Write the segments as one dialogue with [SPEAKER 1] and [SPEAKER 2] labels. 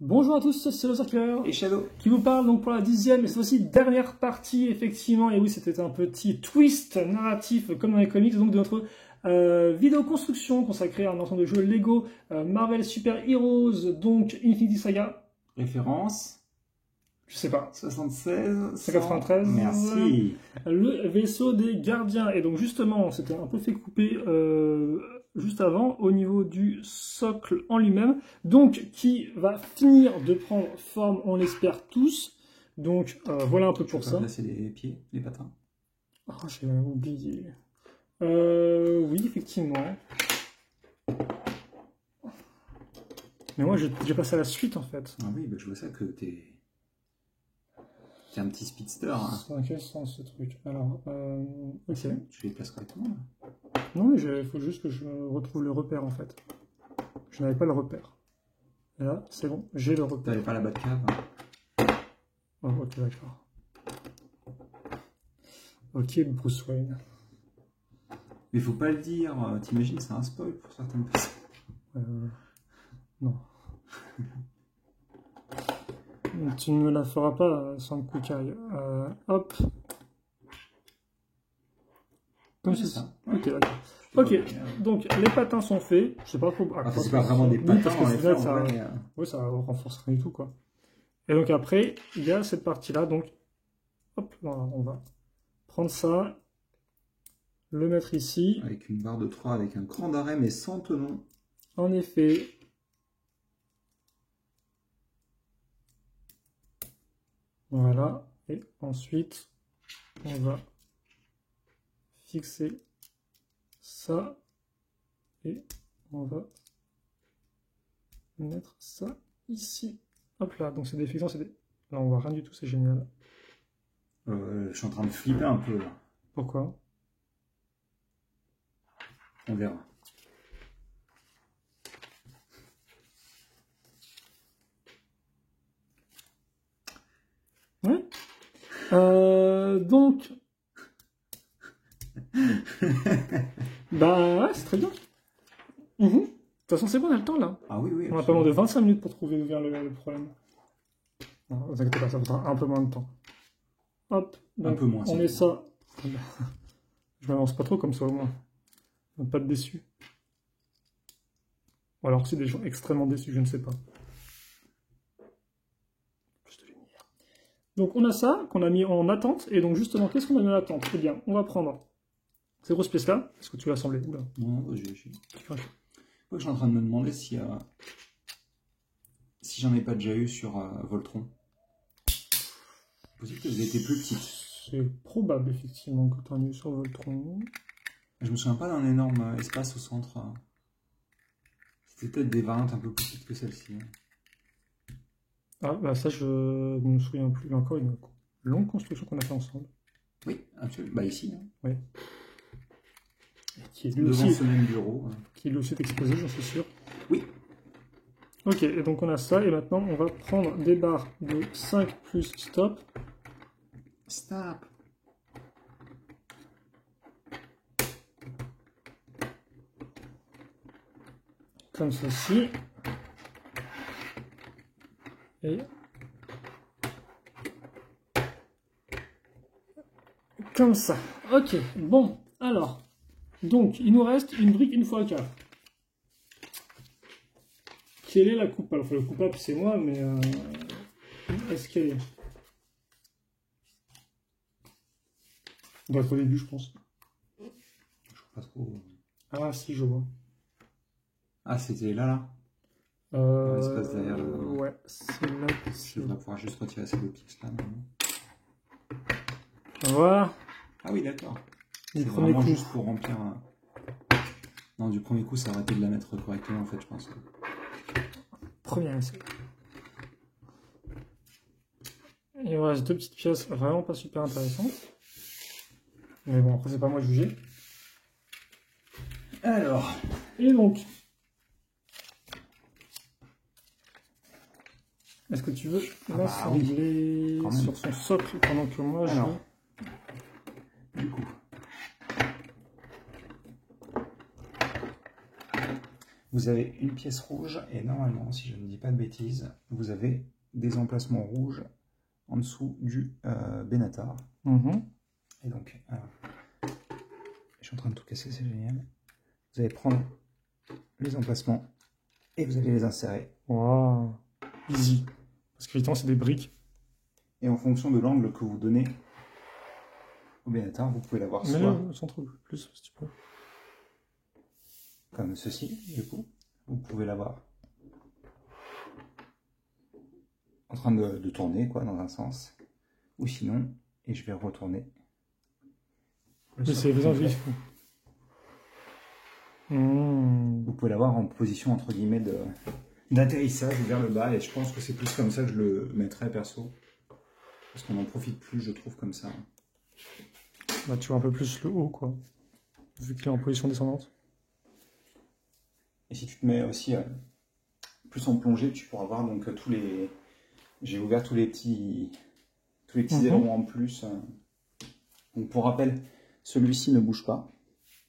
[SPEAKER 1] Bonjour à tous, c'est le Circulaire
[SPEAKER 2] Et Shadow
[SPEAKER 1] qui vous parle donc pour la 10e et cette fois-ci dernière partie effectivement, et oui c'était un petit twist narratif comme dans les comics donc de notre vidéo construction consacrée à un ensemble de jeux Lego Marvel Super Heroes, donc Infinity Saga,
[SPEAKER 2] référence
[SPEAKER 1] je sais pas,
[SPEAKER 2] 76
[SPEAKER 1] 193,
[SPEAKER 2] merci.
[SPEAKER 1] Le vaisseau des gardiens. Et donc justement on s'était un peu fait couper juste avant au niveau du socle en lui-même, donc qui va finir de prendre forme, on l'espère tous. Donc voilà un peu pour ça.
[SPEAKER 2] Placer les pieds, les patins.
[SPEAKER 1] Oh, j'ai oublié. Oui, effectivement. Mais moi j'ai passé à la suite en fait.
[SPEAKER 2] Ah oui, bah, je vois ça que t'es un petit speedster. Hein.
[SPEAKER 1] C'est dans quel sens ce truc? Alors, ok.
[SPEAKER 2] Tu les places correctement là.
[SPEAKER 1] Non mais il faut juste que je retrouve le repère en fait. Je n'avais pas le repère. Et là, c'est bon, j'ai le repère.
[SPEAKER 2] T'avais pas la Batcave hein.
[SPEAKER 1] Oh, ok, d'accord. Ok, Bruce Wayne.
[SPEAKER 2] Mais faut pas le dire, t'imagines, c'est un spoil pour certaines personnes.
[SPEAKER 1] Non. Tu ne me la feras pas sans le coucaille. Hop. Comme
[SPEAKER 2] c'est
[SPEAKER 1] ceci.
[SPEAKER 2] ça.
[SPEAKER 1] Ok, d'accord. Ok, donc les patins sont faits. Je sais pas trop.
[SPEAKER 2] C'est pas vraiment des patins,
[SPEAKER 1] parce que
[SPEAKER 2] en fait,
[SPEAKER 1] ça, oui, ça renforce rien du tout, quoi. Et donc après, il y a cette partie-là. Donc, hop, voilà, on va prendre ça, le mettre ici.
[SPEAKER 2] Avec une barre de 3, avec un cran d'arrêt, mais sans tenon.
[SPEAKER 1] En effet. Voilà. Et ensuite, on va fixer ça. Et on va mettre ça ici. Hop là. Donc c'est des fixants, c'est des... Là, on voit rien du tout, c'est génial.
[SPEAKER 2] Je suis en train de flipper un peu là.
[SPEAKER 1] Pourquoi?
[SPEAKER 2] On verra.
[SPEAKER 1] Ouais. Donc... bah ouais, c'est très bien. De toute façon, c'est bon, on a le temps là.
[SPEAKER 2] Ah oui, oui.
[SPEAKER 1] On a pas moins de 25 minutes pour trouver bien le problème. Non, vous inquiétez pas, ça prendra un peu moins de temps. Hop, donc
[SPEAKER 2] un peu moins,
[SPEAKER 1] on met ça. Je m'avance pas trop comme ça au moins. Pas de déçus. Ou alors c'est des gens extrêmement déçus, je ne sais pas. Plus de lumière. Donc on a ça qu'on a mis en attente. Et donc justement, qu'est-ce qu'on a mis en attente? Eh bien, on va prendre ces grosses pièces là. Est-ce que tu l'as assemblé?
[SPEAKER 2] Non, je suis en train de me demander si j'en ai pas déjà eu sur Voltron. Possible que j'ai été plus petite.
[SPEAKER 1] C'est probable effectivement que tu en as eu sur Voltron.
[SPEAKER 2] Je me souviens pas d'un énorme espace au centre. C'était peut-être des variantes un peu plus petites que celle-ci.
[SPEAKER 1] Ah bah ça je ne me souviens plus. Encore une longue construction qu'on a fait ensemble.
[SPEAKER 2] Oui, absolument. Bah ici. Hein.
[SPEAKER 1] Oui. Qui est lui
[SPEAKER 2] devant
[SPEAKER 1] aussi,
[SPEAKER 2] ce même bureau.
[SPEAKER 1] Qui lui aussi est exposé, j'en suis sûr.
[SPEAKER 2] Oui.
[SPEAKER 1] Ok, et donc on a ça, et maintenant on va prendre des barres de 5 plus stop.
[SPEAKER 2] Stop.
[SPEAKER 1] Comme ceci. Et comme ça. Ok, bon, alors. Donc, il nous reste une brique une fois quart. Quelle est la coupable? Enfin, le coupable, c'est moi, mais... est-ce qu'elle est? On doit être au début, je pense.
[SPEAKER 2] Je vois pas trop.
[SPEAKER 1] Ah, si, je vois.
[SPEAKER 2] Ah, c'était là l'espace derrière le...
[SPEAKER 1] Ouais, c'est là.
[SPEAKER 2] Je devrais pouvoir juste retirer ces deux pièces là.
[SPEAKER 1] Voilà.
[SPEAKER 2] Ah oui, d'accord.
[SPEAKER 1] Du
[SPEAKER 2] C'est
[SPEAKER 1] premier
[SPEAKER 2] vraiment
[SPEAKER 1] coup.
[SPEAKER 2] Juste pour remplir un... Non, du premier coup, ça aurait été de la mettre correctement, en fait, je pense.
[SPEAKER 1] Premier essai. Il me reste deux petites pièces vraiment pas super intéressantes. Mais bon, après, c'est pas moi à juger.
[SPEAKER 2] Alors.
[SPEAKER 1] Et donc. Est-ce que tu veux l'assembler sur son socle pendant que moi
[SPEAKER 2] Du coup. vous avez une pièce rouge et normalement, si je ne dis pas de bêtises, vous avez des emplacements rouges en dessous du Benatar. Et donc, je suis en train de tout casser, c'est génial. Vous allez prendre les emplacements et vous allez les insérer.
[SPEAKER 1] Waouh, easy. Parce qu'évidemment, c'est des briques.
[SPEAKER 2] Et en fonction de l'angle que vous donnez au Benatar, vous pouvez l'avoir soit
[SPEAKER 1] Mais centre plus, si tu peux.
[SPEAKER 2] Comme ceci, du coup. Vous pouvez l'avoir en train de tourner, quoi, dans un sens. Ou sinon, et je vais retourner.
[SPEAKER 1] Mais c'est vif.
[SPEAKER 2] Vous pouvez l'avoir en position, entre guillemets, d'atterrissage vers le bas. Et je pense que c'est plus comme ça que je le mettrais, perso. Parce qu'on n'en profite plus, je trouve, comme ça.
[SPEAKER 1] Bah, tu vois un peu plus le haut, quoi. Vu qu'il est en position descendante.
[SPEAKER 2] Et si tu te mets aussi plus en plongée, tu pourras voir donc tous les... J'ai ouvert tous les petits ailerons en plus. Donc pour rappel, celui-ci ne bouge pas,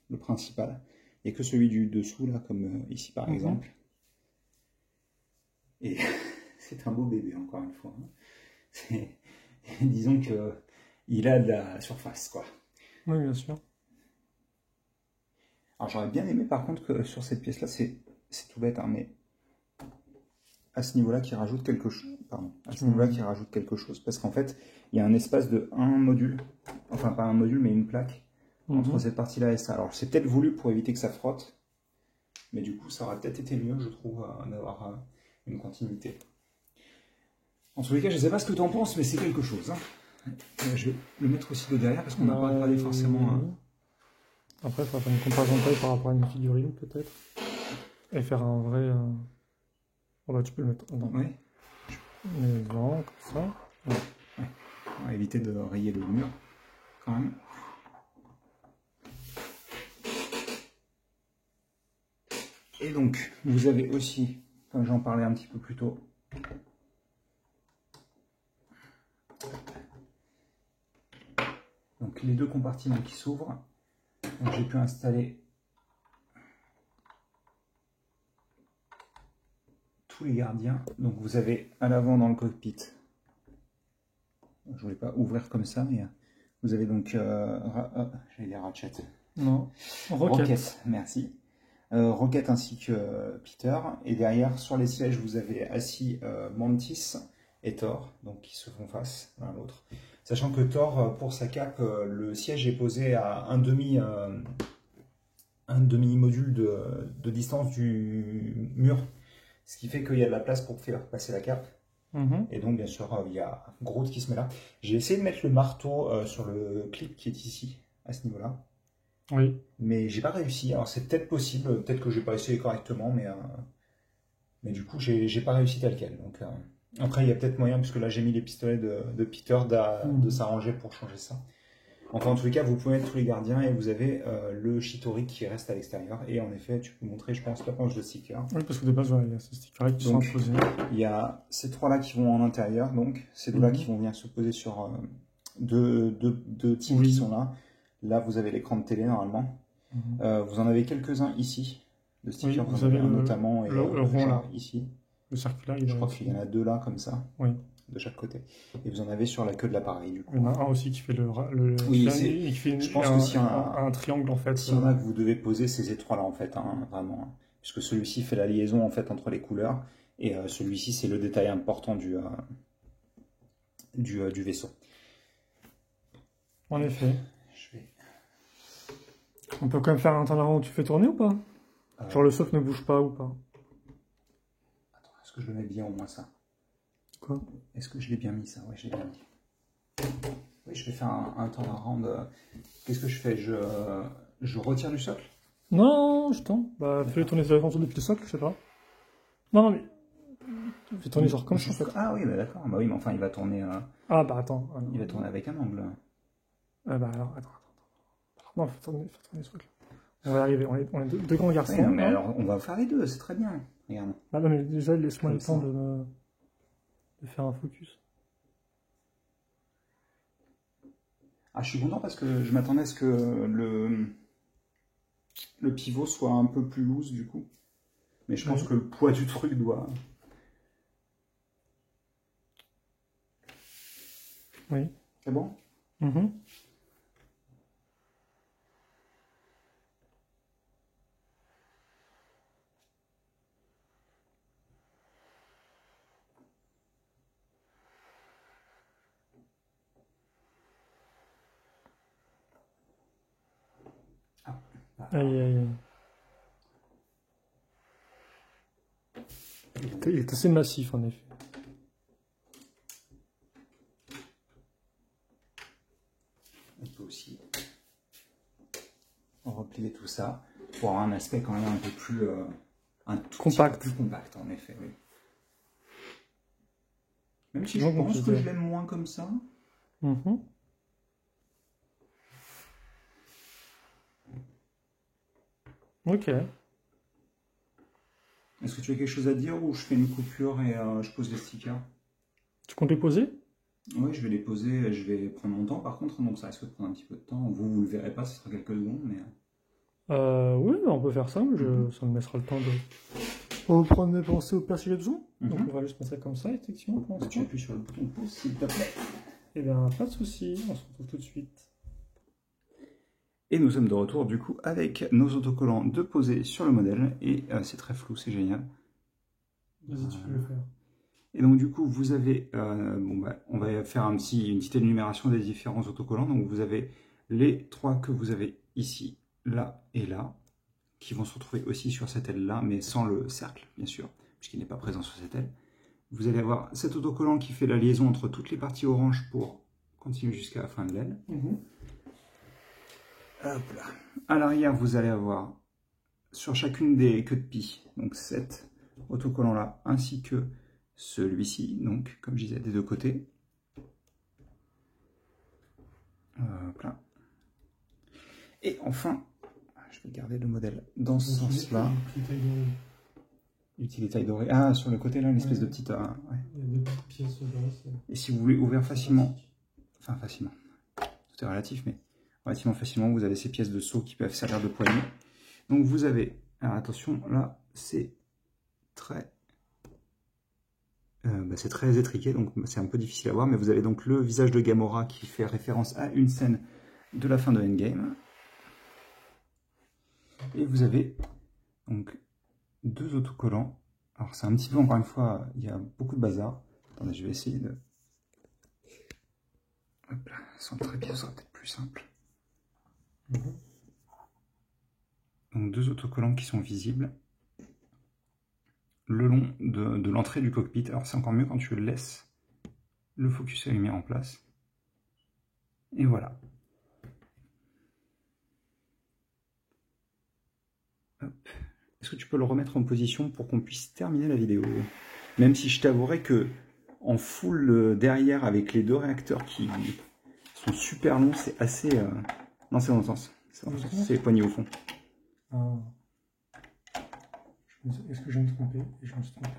[SPEAKER 2] le principal. Il n'y a que celui du dessous, là, comme ici par exemple. Et c'est un beau bébé, encore une fois. Disons qu'il a de la surface, quoi.
[SPEAKER 1] Oui, bien sûr.
[SPEAKER 2] Alors j'aurais bien aimé par contre que sur cette pièce-là, c'est tout bête, hein, mais à ce niveau-là qui rajoute quelque chose. Pardon, à ce niveau-là qui rajoute quelque chose. Parce qu'en fait, il y a un espace de un module, enfin pas un module, mais une plaque, entre cette partie-là et ça. Alors c'est peut-être voulu pour éviter que ça frotte, mais du coup ça aurait peut-être été mieux, je trouve, d'avoir une continuité. En tous les cas, je ne sais pas ce que tu en penses, mais c'est quelque chose. Hein. Je vais le mettre aussi de derrière parce qu'on n'a pas regardé forcément.
[SPEAKER 1] Après, il faudra faire une comparaison de taille par rapport à une figurine, peut-être. Et faire un vrai... Oh bah, tu peux le mettre... Non.
[SPEAKER 2] Ouais.
[SPEAKER 1] Mais non, comme ça.
[SPEAKER 2] Ouais. On va éviter de rayer le mur, quand même. Et donc, vous avez aussi, comme j'en parlais un petit peu plus tôt, donc les deux compartiments qui s'ouvrent. Donc j'ai pu installer tous les gardiens. Donc vous avez à l'avant dans le cockpit, je ne voulais pas ouvrir comme ça, mais vous avez donc, j'allais dire Ratchet.
[SPEAKER 1] Non,
[SPEAKER 2] Rocket, merci. Rocket ainsi que Peter. Et derrière, sur les sièges, vous avez assis Mantis et Thor, donc qui se font face l'un à l'autre. Sachant que Thor, pour sa cape, le siège est posé à un demi-module de distance du mur. Ce qui fait qu'il y a de la place pour faire passer la cape. Et donc, bien sûr, il y a Groot qui se met là. J'ai essayé de mettre le marteau sur le clip qui est ici, à ce niveau-là.
[SPEAKER 1] Oui.
[SPEAKER 2] Mais j'ai pas réussi. Alors, c'est peut-être possible, peut-être que j'ai pas essayé correctement, mais du coup, j'ai pas réussi tel quel. Donc, après, il y a peut-être moyen, puisque là, j'ai mis les pistolets de Peter, de s'arranger pour changer ça. Enfin, en tous les cas, vous pouvez mettre tous les gardiens et vous avez le Shitori qui reste à l'extérieur. Et en effet, tu peux montrer, je pense, la planche de stickers.
[SPEAKER 1] Oui, parce que de base, il y a ces stickers qui sont posés.
[SPEAKER 2] Il y a ces trois-là qui vont en intérieur, donc ces deux-là qui vont venir se poser sur deux types qui sont là. Là, vous avez l'écran de télé normalement. Vous en avez quelques-uns ici, de stickers,
[SPEAKER 1] vous avez
[SPEAKER 2] notamment, et
[SPEAKER 1] le rond là,
[SPEAKER 2] ici.
[SPEAKER 1] Le circulaire,
[SPEAKER 2] je crois qu'il y en a deux là, comme ça.
[SPEAKER 1] Oui.
[SPEAKER 2] De chaque côté. Et vous en avez sur la queue de l'appareil, du coup.
[SPEAKER 1] Il y en a un aussi qui fait
[SPEAKER 2] oui,
[SPEAKER 1] qui fait
[SPEAKER 2] je pense que s'il y a
[SPEAKER 1] un triangle, en fait.
[SPEAKER 2] S'il y en a que vous devez poser, ces étroits-là, en fait, hein, vraiment. Puisque celui-ci fait la liaison, en fait, entre les couleurs. Et celui-ci, c'est le détail important du vaisseau.
[SPEAKER 1] En effet. On peut quand même faire un temps d'avant où tu fais tourner ou pas? Genre le socle ne bouge pas ou pas?
[SPEAKER 2] Attends, est-ce que je le mets bien au moins ça?
[SPEAKER 1] Quoi?
[SPEAKER 2] Est-ce que je l'ai bien mis ça? Ouais, je l'ai bien mis. Oui, je vais faire un temps round. Qu'est-ce que je fais? Je retire du socle?
[SPEAKER 1] Non, je tends. Bah, fais-le tourner sur depuis le socle, je sais pas. Non, mais. Fais tourner genre comme ça, en fait.
[SPEAKER 2] Ah oui, bah d'accord. Bah oui, mais enfin, il va tourner.
[SPEAKER 1] Ah bah attends.
[SPEAKER 2] Il va tourner avec un angle.
[SPEAKER 1] Ah bah alors, attends. Non, fais tourner le socle. On va y arriver. On est deux grands garçons.
[SPEAKER 2] Ouais, mais alors, on va faire les deux, c'est très bien. Regarde.
[SPEAKER 1] Ah non, mais déjà, laisse-moi le temps de faire un focus.
[SPEAKER 2] Ah, je suis content parce que je m'attendais à ce que le pivot soit un peu plus loose du coup. Mais je pense
[SPEAKER 1] Oui.
[SPEAKER 2] que le poids du truc doit...
[SPEAKER 1] Oui.
[SPEAKER 2] C'est bon?
[SPEAKER 1] Mhm. Aïe, aïe, aïe. Il est assez massif, en effet.
[SPEAKER 2] On peut aussi replier tout ça pour avoir un aspect quand même un peu plus... un tout
[SPEAKER 1] Compact.
[SPEAKER 2] petit peu plus compact, en effet, oui. Même si
[SPEAKER 1] Sinon,
[SPEAKER 2] je
[SPEAKER 1] on
[SPEAKER 2] pense
[SPEAKER 1] peut
[SPEAKER 2] que
[SPEAKER 1] dire.
[SPEAKER 2] je l'aime moins comme ça.
[SPEAKER 1] Mhm. Ok.
[SPEAKER 2] Est-ce que tu as quelque chose à dire ou je fais une coupure et je pose les stickers?
[SPEAKER 1] Tu comptes les poser?
[SPEAKER 2] Oui, je vais les poser, je vais prendre mon temps par contre, donc ça risque de prendre un petit peu de temps. Vous le verrez pas, ce sera quelques secondes, mais...
[SPEAKER 1] Oui, on peut faire ça. Ça me laissera le temps de reprendre mes pensées au pire si j'ai besoin. Donc on va juste mettre ça comme ça, effectivement, pour
[SPEAKER 2] Tu
[SPEAKER 1] l'instant.
[SPEAKER 2] appuies sur le bouton pause, s'il te plaît.
[SPEAKER 1] Eh bien, pas de souci. On se retrouve tout de suite.
[SPEAKER 2] Et nous sommes de retour du coup avec nos autocollants de poser sur le modèle, et c'est très flou, c'est génial.
[SPEAKER 1] Vas-y, tu peux le faire.
[SPEAKER 2] Et donc du coup, vous avez, on va faire une petite énumération des différents autocollants. Donc vous avez les 3 que vous avez ici, là et là, qui vont se retrouver aussi sur cette aile-là, mais sans le cercle, bien sûr, puisqu'il n'est pas présent sur cette aile. Vous allez avoir cet autocollant qui fait la liaison entre toutes les parties oranges pour continuer jusqu'à la fin de l'aile. Hop là. À l'arrière, vous allez avoir sur chacune des queues de pie, donc cet autocollant-là, ainsi que celui-ci, donc comme je disais, des deux côtés. Hop là. Et enfin, je vais garder le modèle dans ce sens-là. Utile taille dorée. Ah, sur le côté là, une espèce de petite... ouais.
[SPEAKER 1] Il y a deux petites pièces dorées.
[SPEAKER 2] Et si vous voulez ouvrir facilement, enfin facilement, tout est relatif, mais relativement facilement, vous avez ces pièces de seau qui peuvent servir de poignée. Donc vous avez, alors attention, là c'est très étriqué, donc c'est un peu difficile à voir, mais vous avez donc le visage de Gamora qui fait référence à une scène de la fin de Endgame. Et vous avez donc deux autocollants. Alors c'est un petit peu, encore une fois, il y a beaucoup de bazar. Attendez, je vais essayer de... Hop là, sans très bien, ça sera peut-être plus simple. Donc deux autocollants qui sont visibles le long de l'entrée du cockpit. Alors c'est encore mieux quand tu laisses le focus et la lumière en place. Et voilà. Est-ce que tu peux le remettre en position pour qu'on puisse terminer la vidéo? Même si je t'avouerai que en full derrière avec les deux réacteurs qui sont super longs, c'est assez... Non, c'est dans le sens. C'est les poignées au fond.
[SPEAKER 1] Ah. Est-ce que je vais me tromper? Je me suis trompé.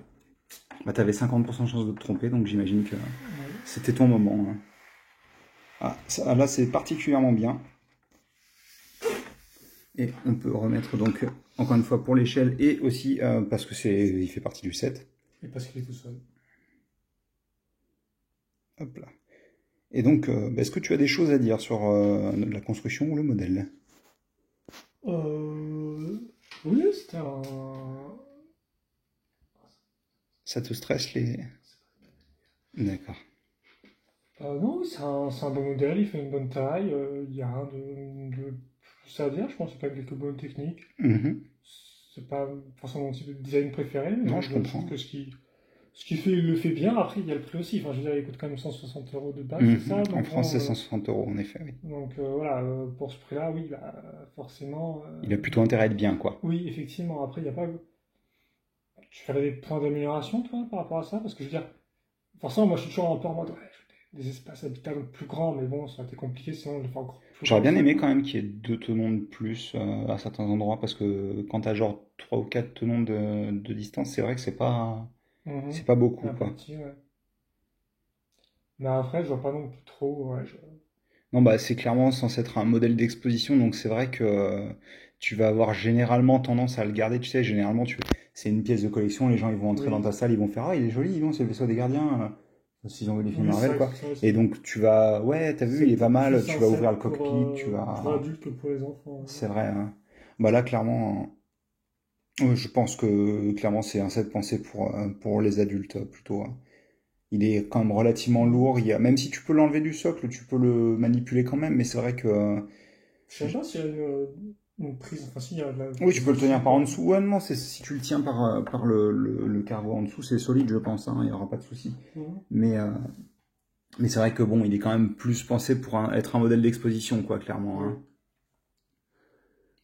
[SPEAKER 2] Bah, t'avais 50% de chance de te tromper, donc j'imagine que c'était ton moment. Hein. Ah, ça, là, c'est particulièrement bien. Et on peut remettre donc, encore une fois, pour l'échelle, et aussi parce que il fait partie du set.
[SPEAKER 1] Et parce qu'il est tout seul.
[SPEAKER 2] Hop là. Et donc, est-ce que tu as des choses à dire sur la construction ou le modèle?
[SPEAKER 1] Oui, c'était un...
[SPEAKER 2] Ça te stresse les... D'accord.
[SPEAKER 1] Non, c'est un bon modèle, il fait une bonne taille, il y a rien de plus à dire, je pense qu'il y a quelques bonnes techniques. C'est pas forcément mon type de design préféré, mais
[SPEAKER 2] non, je comprends.
[SPEAKER 1] trouve que ce qu'il fait, il le fait bien. Après, il y a le prix aussi. Enfin, je veux dire, il coûte quand même 160 € de base, c'est ça? Donc,
[SPEAKER 2] en France, c'est 160 €, en effet, oui.
[SPEAKER 1] Donc, voilà, pour ce prix-là, oui, bah, forcément...
[SPEAKER 2] il a plutôt intérêt à être bien, quoi.
[SPEAKER 1] Oui, effectivement. Après, il n'y a pas... Tu ferais des points d'amélioration, toi, par rapport à ça? Parce que, je veux dire, forcément, moi, je suis toujours un peu en mode... Ouais, je veux des espaces habitables plus grands, mais bon, ça a été compliqué, sinon, de le faire encore plus
[SPEAKER 2] J'aurais bien aimé quand même qu'il y ait 2 tenons de plus à certains endroits, parce que quand t'as genre 3 ou 4 tenons de distance, c'est vrai que c'est pas beaucoup,
[SPEAKER 1] un
[SPEAKER 2] quoi.
[SPEAKER 1] petit, ouais. Mais après, je vois pas non plus trop... Ouais,
[SPEAKER 2] Non, bah c'est clairement censé être un modèle d'exposition, donc c'est vrai que tu vas avoir généralement tendance à le garder, tu sais, généralement, c'est une pièce de collection, les gens, ils vont entrer dans ta salle, ils vont faire, ah, il est joli, non, c'est le vaisseau des gardiens, s'ils ont vu les films
[SPEAKER 1] Oui,
[SPEAKER 2] Marvel,
[SPEAKER 1] c'est
[SPEAKER 2] quoi.
[SPEAKER 1] vrai que
[SPEAKER 2] Et donc, tu vas, ouais, t'as vu, il est pas
[SPEAKER 1] plus
[SPEAKER 2] mal, tu vas ouvrir le
[SPEAKER 1] sincère
[SPEAKER 2] cockpit, tu
[SPEAKER 1] pour
[SPEAKER 2] vas,
[SPEAKER 1] adultes que pour les enfants.
[SPEAKER 2] c'est vrai, hein. Bah là, clairement, je pense que, clairement, c'est un set pensé pour les adultes, plutôt, hein. Il est quand même relativement lourd, même si tu peux l'enlever du socle, tu peux le manipuler quand même, mais c'est vrai que,
[SPEAKER 1] Je sais pas s'il y a une prise, enfin s'il y a de la
[SPEAKER 2] oui, tu
[SPEAKER 1] prise
[SPEAKER 2] peux le tenir
[SPEAKER 1] dessus,
[SPEAKER 2] par en
[SPEAKER 1] quoi.
[SPEAKER 2] dessous. Ouais, non, si tu le tiens par le carreau en dessous, c'est solide, je pense, hein, il n'y aura pas de souci.
[SPEAKER 1] Mhm.
[SPEAKER 2] Mais c'est vrai que bon, il est quand même plus pensé pour être un modèle d'exposition, quoi, clairement,
[SPEAKER 1] Oui.
[SPEAKER 2] hein.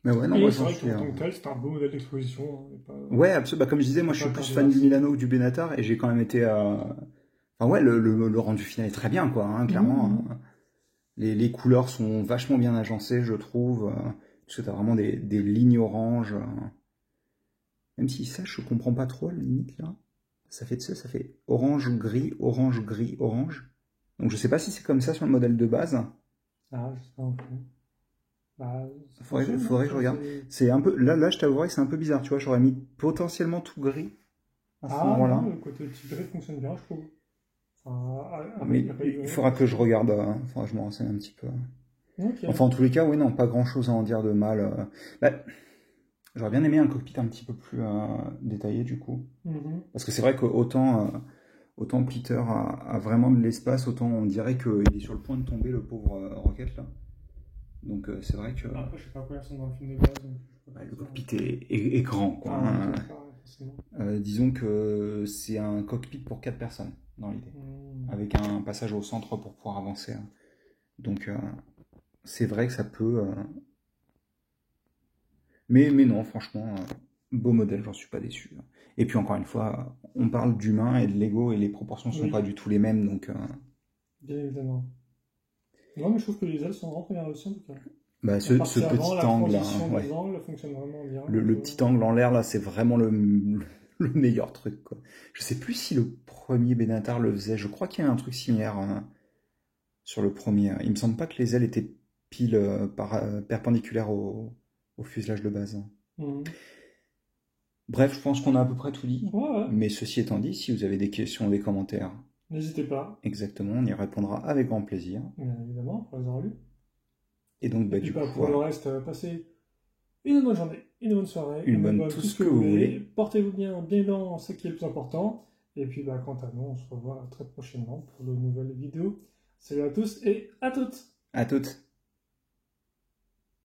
[SPEAKER 2] Mais ouais, non, moi
[SPEAKER 1] Et c'est
[SPEAKER 2] j'en
[SPEAKER 1] vrai
[SPEAKER 2] suis.
[SPEAKER 1] qu'en tant que tel, c'est un beau modèle d'exposition, hein, et pas,
[SPEAKER 2] Ouais, absolument. Bah, comme je disais, moi je suis
[SPEAKER 1] pas
[SPEAKER 2] plus
[SPEAKER 1] faire
[SPEAKER 2] fan du
[SPEAKER 1] dégueulasse.
[SPEAKER 2] Milano que du Benatar et j'ai quand même été. Enfin, ouais, le rendu final est très bien, quoi, hein, clairement,
[SPEAKER 1] Mhm.
[SPEAKER 2] hein. Les couleurs sont vachement bien agencées, je trouve. Parce que t'as vraiment des lignes oranges. Même si ça, je comprends pas trop, à la limite, là. Ça fait orange, gris, orange, gris, orange. Donc je sais pas si c'est comme ça sur le modèle de base.
[SPEAKER 1] Ah, je sais pas. Bah, ça
[SPEAKER 2] Faudrait,
[SPEAKER 1] fonctionne, non?
[SPEAKER 2] faudrait que je
[SPEAKER 1] Enfin,
[SPEAKER 2] regarde. C'est un peu, là, je t'avouerais que c'est un peu bizarre, tu vois. J'aurais mis potentiellement tout gris à cet
[SPEAKER 1] Ah non,
[SPEAKER 2] endroit-là.
[SPEAKER 1] le côté petit gris fonctionne bien, je trouve. Enfin, avec
[SPEAKER 2] Mais
[SPEAKER 1] les
[SPEAKER 2] il
[SPEAKER 1] rayures,
[SPEAKER 2] faudra que je regarde, faudra que je me renseigne un petit peu.
[SPEAKER 1] Ok.
[SPEAKER 2] Enfin, en tous les cas, oui, non, pas grand chose à en dire de mal. Bah, j'aurais bien aimé un cockpit un petit peu plus détaillé, du coup.
[SPEAKER 1] Mhm.
[SPEAKER 2] Parce que c'est vrai autant Peter a vraiment de l'espace, autant on dirait qu'il est sur le point de tomber, le pauvre Rocket, là. Donc c'est vrai que
[SPEAKER 1] Après, je sais pas combien ils sont dans le film de base, donc je peux pas
[SPEAKER 2] le
[SPEAKER 1] te dire.
[SPEAKER 2] cockpit est grand, quoi,
[SPEAKER 1] Ah oui,
[SPEAKER 2] hein.
[SPEAKER 1] quelque part, forcément.
[SPEAKER 2] Disons que c'est un cockpit pour 4 personnes, dans l'idée. Avec un passage au centre pour pouvoir avancer, hein. Donc c'est vrai que ça peut... Mais non, franchement, beau modèle, j'en suis pas déçu. Et puis encore une fois, on parle d'humain et de Lego et les proportions sont pas
[SPEAKER 1] Oui,
[SPEAKER 2] du tout les mêmes, donc...
[SPEAKER 1] bien évidemment. Non, mais je trouve que les ailes sont vraiment très bien réussies en tout cas.
[SPEAKER 2] Bah,
[SPEAKER 1] La
[SPEAKER 2] ce
[SPEAKER 1] partie avant,
[SPEAKER 2] petit
[SPEAKER 1] la
[SPEAKER 2] angle, là,
[SPEAKER 1] transition
[SPEAKER 2] ouais.
[SPEAKER 1] des angles fonctionne vraiment bien.
[SPEAKER 2] Le petit angle en l'air, là, c'est vraiment le meilleur truc, quoi. Je sais plus si le premier Benatar le faisait. Je crois qu'il y a un truc similaire, hein, sur le premier. Il me semble pas que les ailes étaient pile perpendiculaires au fuselage de base.
[SPEAKER 1] Mhm.
[SPEAKER 2] Bref, je pense qu'on a à peu près tout dit.
[SPEAKER 1] Ouais, ouais.
[SPEAKER 2] Mais ceci étant dit, si vous avez des questions, des commentaires,
[SPEAKER 1] N'hésitez pas,
[SPEAKER 2] exactement, on y répondra avec grand plaisir.
[SPEAKER 1] bien évidemment, pour les avoir lus.
[SPEAKER 2] Et donc,
[SPEAKER 1] Et
[SPEAKER 2] bah,
[SPEAKER 1] puis
[SPEAKER 2] du
[SPEAKER 1] bah,
[SPEAKER 2] coup,
[SPEAKER 1] pour le reste, passez une bonne journée, une bonne soirée,
[SPEAKER 2] une bonne
[SPEAKER 1] bonne
[SPEAKER 2] tout
[SPEAKER 1] tout
[SPEAKER 2] ce
[SPEAKER 1] ce que
[SPEAKER 2] que
[SPEAKER 1] vous
[SPEAKER 2] vous
[SPEAKER 1] voulez.
[SPEAKER 2] voulez.
[SPEAKER 1] Portez-vous bien, bien dans ce qui est le plus important. Et puis bah, quant à nous, on se revoit très prochainement pour de nouvelles vidéos. Salut à tous et à toutes!
[SPEAKER 2] À toutes!